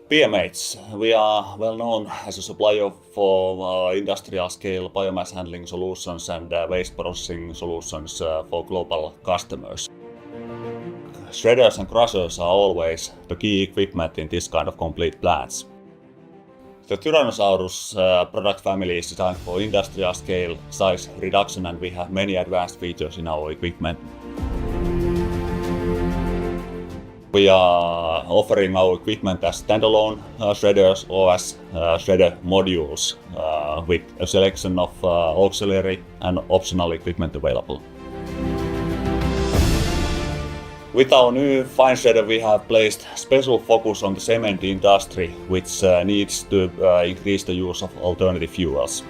PMH, we are well known as a supplier for industrial scale biomass handling solutions and waste processing solutions for global customers. Shredders and crushers are always the key equipment in this kind of complete plants. The Tyrannosaurus product family is designed for industrial scale size reduction, and we have many advanced features in our equipment. We are offering our equipment as standalone shredders or as shredder modules with a selection of auxiliary and optional equipment available. With our new fine shredder, we have placed special focus on the cement industry, which needs to increase the use of alternative fuels.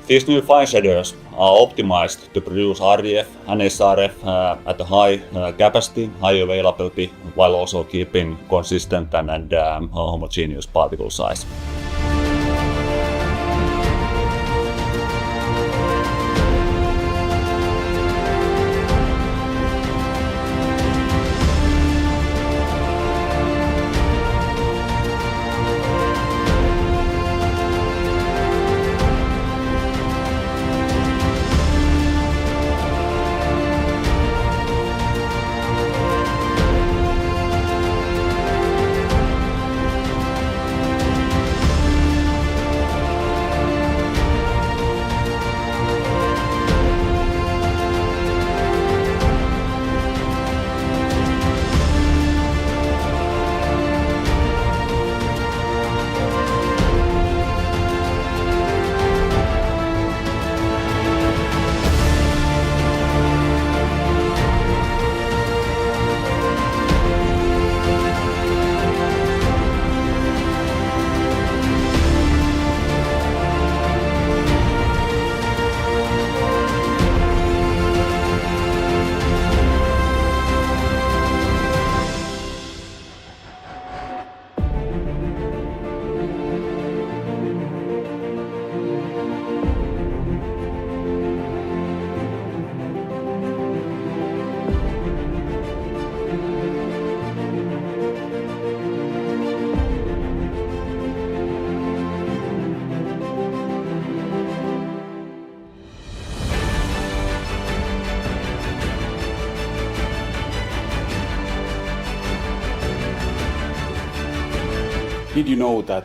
These new fine shredders are optimized to produce RDF and SRF at a high capacity, high availability, while also keeping consistent and homogeneous particle size. Did you know that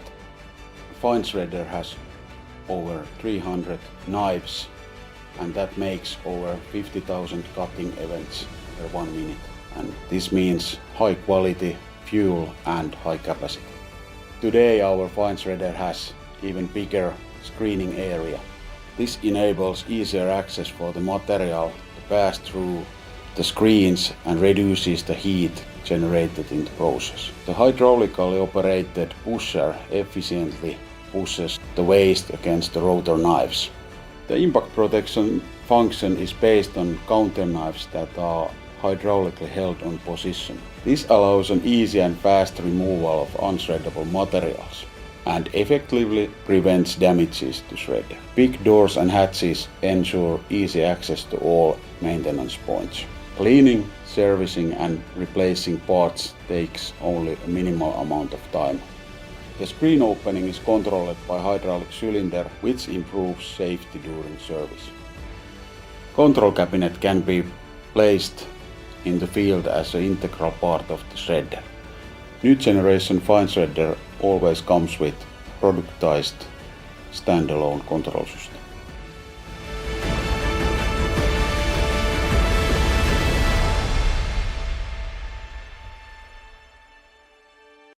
fine shredder has over 300 knives, and that makes over 50,000 cutting events per 1 minute? And this means high quality fuel and high capacity. Today our fine shredder has even bigger screening area. This enables easier access for the material to pass through the screens and reduces the heat generated in the process. The hydraulically operated pusher efficiently pushes the waste against the rotor knives. The impact protection function is based on counter knives that are hydraulically held on position. This allows an easy and fast removal of unshreddable materials and effectively prevents damages to shredder. Big doors and hatches ensure easy access to all maintenance points. Cleaning, servicing and replacing parts takes only a minimal amount of time. The screen opening is controlled by hydraulic cylinder, which improves safety during service. Control cabinet can be placed in the field as an integral part of the shredder. New generation fine shredder always comes with productized standalone control system.